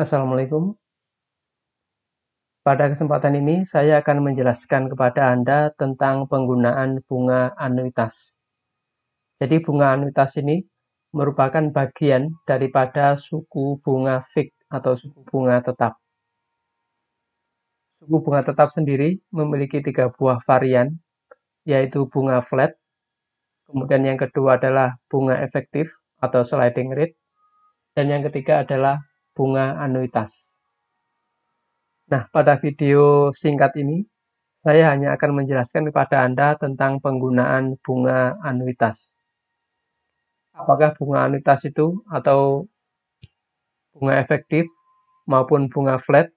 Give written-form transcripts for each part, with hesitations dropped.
Assalamualaikum. Pada kesempatan ini saya akan menjelaskan kepada Anda tentang penggunaan bunga anuitas. Jadi bunga anuitas ini merupakan bagian daripada suku bunga fix atau suku bunga tetap. Suku bunga tetap sendiri memiliki 3 buah varian, yaitu bunga flat, kemudian yang kedua adalah bunga efektif atau sliding rate, dan yang ketiga adalah bunga anuitas. Nah, pada video singkat ini, saya hanya akan menjelaskan kepada Anda tentang penggunaan bunga anuitas. Apakah bunga anuitas itu atau bunga efektif maupun bunga flat?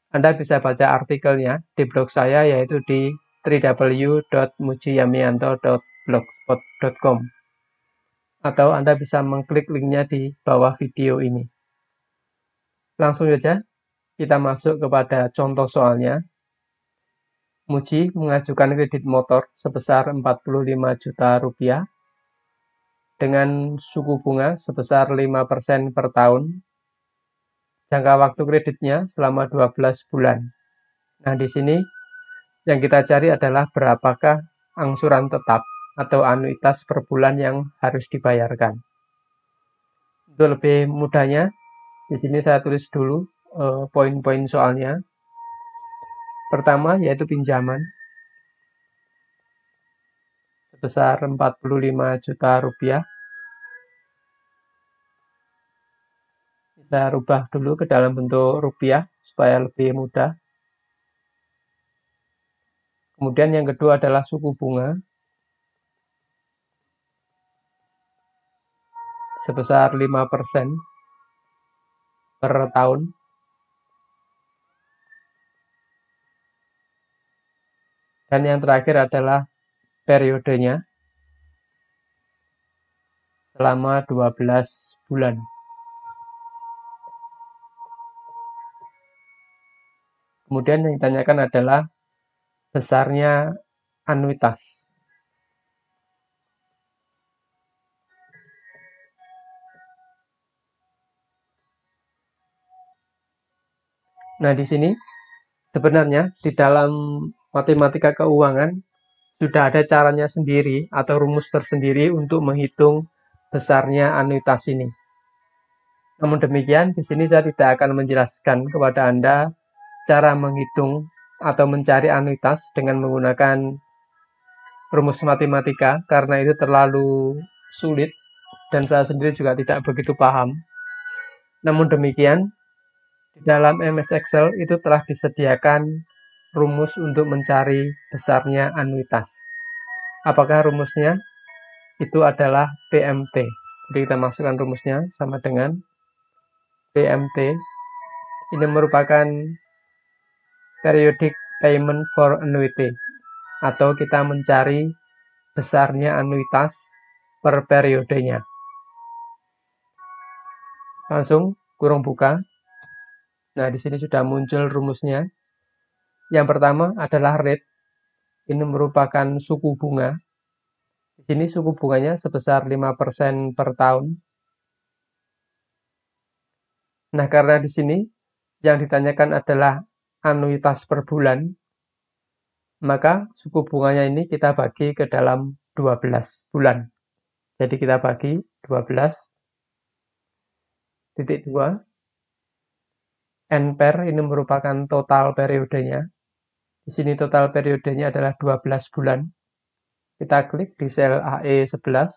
Anda bisa baca artikelnya di blog saya, yaitu di www.mujiyamianto.blogspot.com, atau Anda bisa mengklik linknya di bawah video ini. Langsung saja kita masuk kepada contoh soalnya. Muji mengajukan kredit motor sebesar 45 juta rupiah dengan suku bunga sebesar 5% per tahun. Jangka waktu kreditnya selama 12 bulan. Nah, di sini yang kita cari adalah berapakah angsuran tetap atau anuitas per bulan yang harus dibayarkan. Untuk lebih mudahnya, di sini saya tulis dulu poin-poin soalnya. Pertama, yaitu pinjaman sebesar 45 juta rupiah. Saya rubah dulu ke dalam bentuk rupiah supaya lebih mudah. Kemudian yang kedua adalah suku bunga sebesar 5% per tahun. Dan yang terakhir adalah periodenya selama 12 bulan. Kemudian yang ditanyakan adalah besarnya anuitas. Nah, di sini sebenarnya di dalam matematika keuangan sudah ada caranya sendiri atau rumus tersendiri untuk menghitung besarnya anuitas ini. Namun demikian, di sini saya tidak akan menjelaskan kepada Anda cara menghitung atau mencari anuitas dengan menggunakan rumus matematika, karena itu terlalu sulit dan saya sendiri juga tidak begitu paham. Namun demikian, di dalam MS Excel itu telah disediakan rumus untuk mencari besarnya anuitas. Apakah rumusnya? Itu adalah PMT. Jadi kita masukkan rumusnya sama dengan PMT. Ini merupakan periodic payment for annuity, atau kita mencari besarnya anuitas per periodenya. Langsung kurung buka. Nah, di sini sudah muncul rumusnya. Yang pertama adalah rate. Ini merupakan suku bunga. Di sini suku bunganya sebesar 5% per tahun. Nah, karena di sini yang ditanyakan adalah anuitas per bulan, maka suku bunganya ini kita bagi ke dalam 12 bulan. Jadi kita bagi 12,2. N per ini merupakan total periodenya. Di sini total periodenya adalah 12 bulan. Kita klik di sel AE11.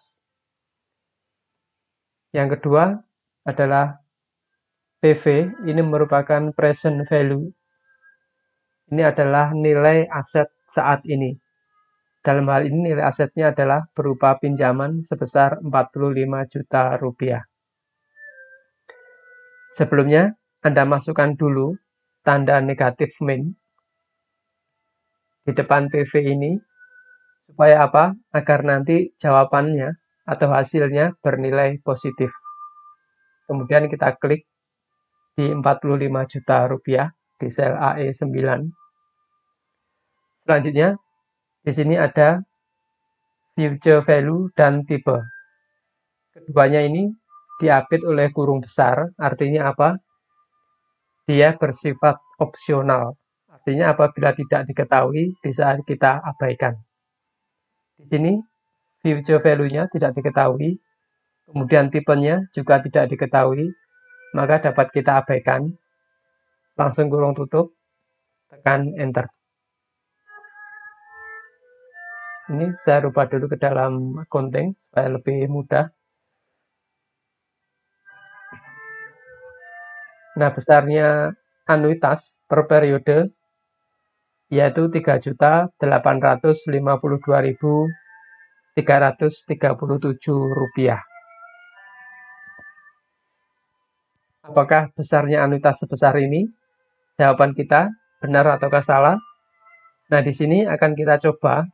Yang kedua adalah PV, ini merupakan present value. Ini adalah nilai aset saat ini. Dalam hal ini nilai asetnya adalah berupa pinjaman sebesar 45 juta rupiah. Sebelumnya, Anda masukkan dulu tanda negatif min di depan PV ini. Supaya apa? Agar nanti jawabannya atau hasilnya bernilai positif. Kemudian kita klik di 45 juta rupiah di sel AE9. Selanjutnya, di sini ada future value dan tipe. Keduanya ini diapit oleh kurung besar, artinya apa? dia bersifat opsional. Artinya apabila tidak diketahui, bisa kita abaikan. Di sini, future value-nya tidak diketahui, kemudian tipenya juga tidak diketahui, maka dapat kita abaikan. Langsung kurung tutup, tekan enter. Ini saya rubah dulu ke dalam accounting supaya lebih mudah. Nah, besarnya anuitas per periode yaitu Rp3.852.337. Apakah besarnya anuitas sebesar ini? Jawaban kita benar ataukah salah? Nah, di sini akan kita coba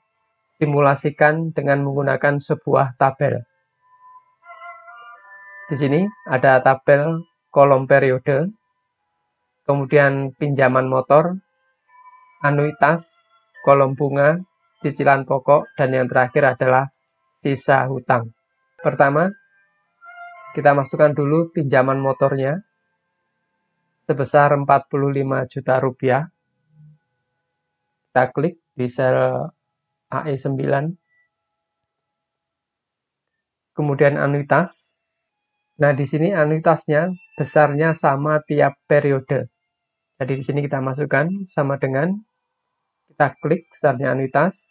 simulasikan dengan menggunakan sebuah tabel. Di sini ada tabel kolom periode, kemudian pinjaman motor, anuitas, kolom bunga, cicilan pokok, dan yang terakhir adalah sisa hutang. Pertama, kita masukkan dulu pinjaman motornya sebesar Rp45 juta. Kita klik di sel AE9. Kemudian anuitas. Nah, di sini anuitasnya besarnya sama tiap periode. Jadi di sini kita masukkan sama dengan, kita klik besarnya anuitas,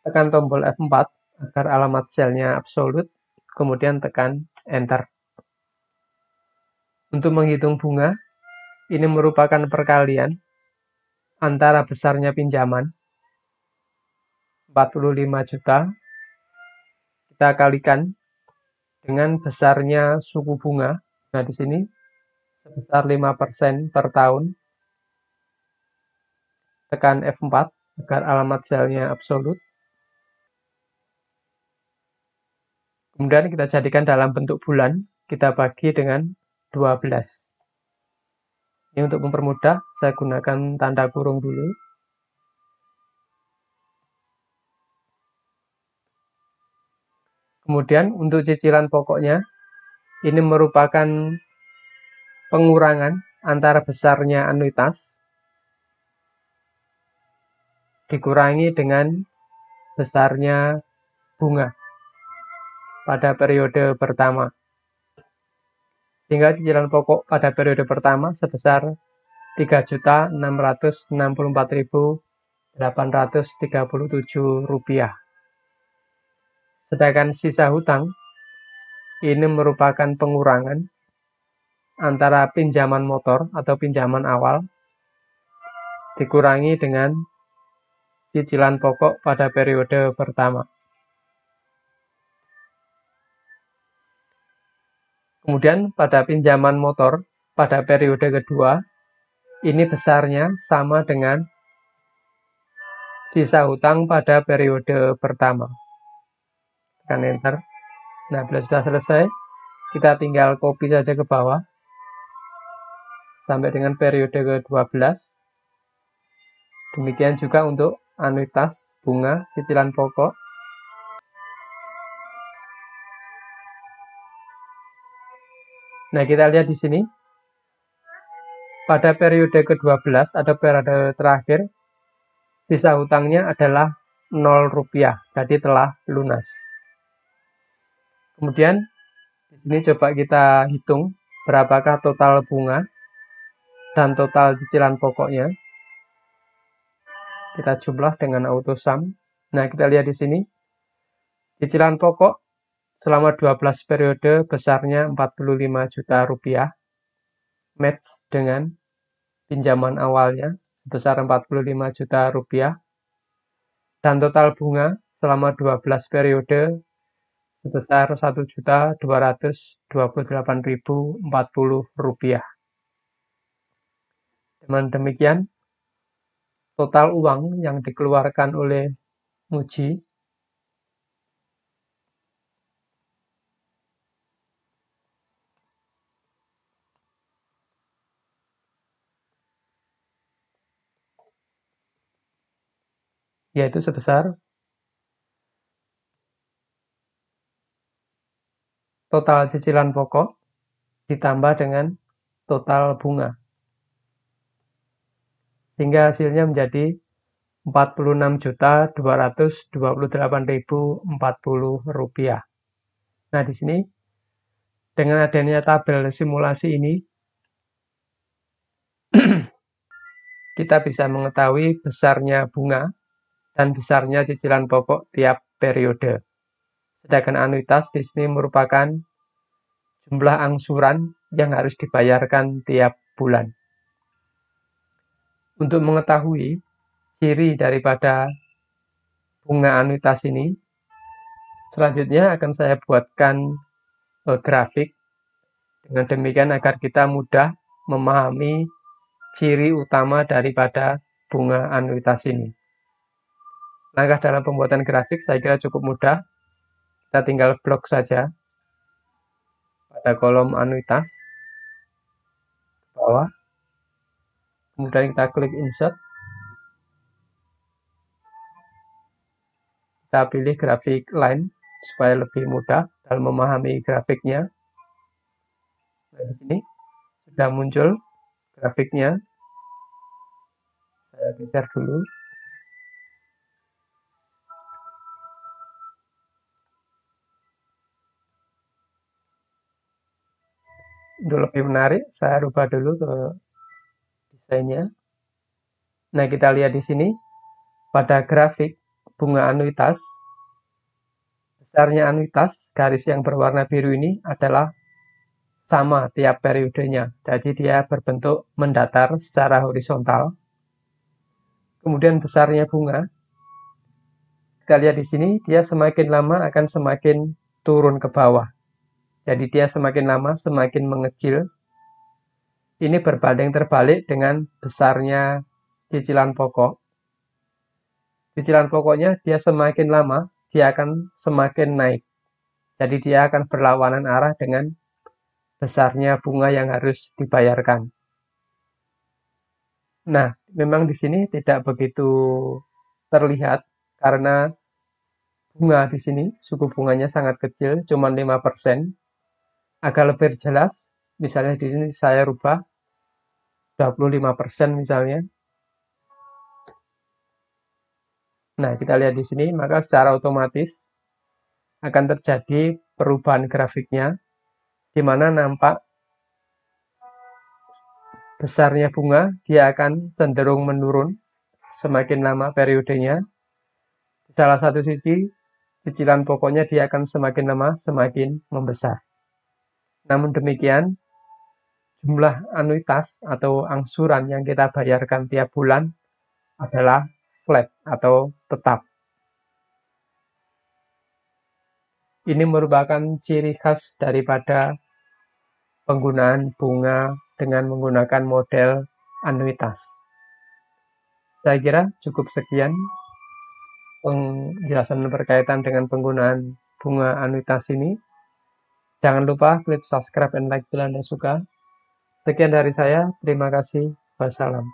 tekan tombol F4 agar alamat selnya absolut, kemudian tekan enter. Untuk menghitung bunga, ini merupakan perkalian antara besarnya pinjaman 45 juta, kita kalikan dengan besarnya suku bunga. Nah, di sini sebesar 5% per tahun. Tekan F4 agar alamat selnya absolut. Kemudian kita jadikan dalam bentuk bulan, kita bagi dengan 12. Ini untuk mempermudah, saya gunakan tanda kurung dulu. Kemudian untuk cicilan pokoknya, ini merupakan pengurangan antara besarnya anuitas dikurangi dengan besarnya bunga pada periode pertama. Sehingga cicilan pokok pada periode pertama sebesar Rp3.644.837. Sedangkan sisa hutang ini merupakan pengurangan antara pinjaman motor atau pinjaman awal dikurangi dengan cicilan pokok pada periode pertama. Kemudian pada pinjaman motor pada periode kedua, ini besarnya sama dengan sisa hutang pada periode pertama. Tekan enter. Nah, bila sudah selesai, kita tinggal copy saja ke bawah sampai dengan periode ke-12. Demikian juga untuk anuitas, bunga, cicilan pokok. Nah, kita lihat di sini. Pada periode ke-12 atau periode terakhir, sisa hutangnya adalah Rp0, jadi telah lunas. Kemudian di sini coba kita hitung berapakah total bunga dan total cicilan pokoknya. Kita jumlah dengan auto sum. Nah, kita lihat di sini. Cicilan pokok selama 12 periode besarnya Rp45 juta, match dengan pinjaman awalnya sebesar Rp45 juta, dan total bunga selama 12 periode sebesar Rp1.228.040. Dengan demikian, total uang yang dikeluarkan oleh Muji yaitu sebesar total cicilan pokok ditambah dengan total bunga. Sehingga hasilnya menjadi Rp46.228.040. Nah, di sini dengan adanya tabel simulasi ini kita bisa mengetahui besarnya bunga dan besarnya cicilan pokok tiap periode. Sedangkan anuitas di sini merupakan jumlah angsuran yang harus dibayarkan tiap bulan. Untuk mengetahui ciri daripada bunga anuitas ini, selanjutnya akan saya buatkan grafik. Dengan demikian agar kita mudah memahami ciri utama daripada bunga anuitas ini. Langkah dalam pembuatan grafik saya kira cukup mudah. Kita tinggal blok saja pada kolom anuitas ke bawah. Kemudian kita klik insert. Kita pilih grafik line supaya lebih mudah dalam memahami grafiknya. Nah, di sini sudah muncul grafiknya. Saya geser dulu. Untuk lebih menarik, saya rubah dulu ke desainnya. Nah, kita lihat di sini pada grafik bunga anuitas, besarnya anuitas, garis yang berwarna biru ini adalah sama tiap periodenya. Jadi dia berbentuk mendatar secara horizontal. Kemudian besarnya bunga, kita lihat di sini dia semakin lama akan semakin turun ke bawah. Jadi dia semakin lama semakin mengecil. Ini berbanding terbalik dengan besarnya cicilan pokok. Cicilan pokoknya dia semakin lama dia akan semakin naik. Jadi dia akan berlawanan arah dengan besarnya bunga yang harus dibayarkan. Nah, memang di sini tidak begitu terlihat karena bunga di sini suku bunganya sangat kecil, cuma 5%. Agak lebih jelas, misalnya di sini saya rubah 25% misalnya. Nah, kita lihat di sini, maka secara otomatis akan terjadi perubahan grafiknya, di mana nampak besarnya bunga, dia akan cenderung menurun semakin lama periodenya. Di salah satu sisi, cicilan pokoknya dia akan semakin lama semakin membesar. Namun demikian, jumlah anuitas atau angsuran yang kita bayarkan tiap bulan adalah flat atau tetap. Ini merupakan ciri khas daripada penggunaan bunga dengan menggunakan model anuitas. Saya kira cukup sekian penjelasan berkaitan dengan penggunaan bunga anuitas ini. Jangan lupa klik subscribe dan like bila Anda suka. Sekian dari saya, terima kasih. Wassalam.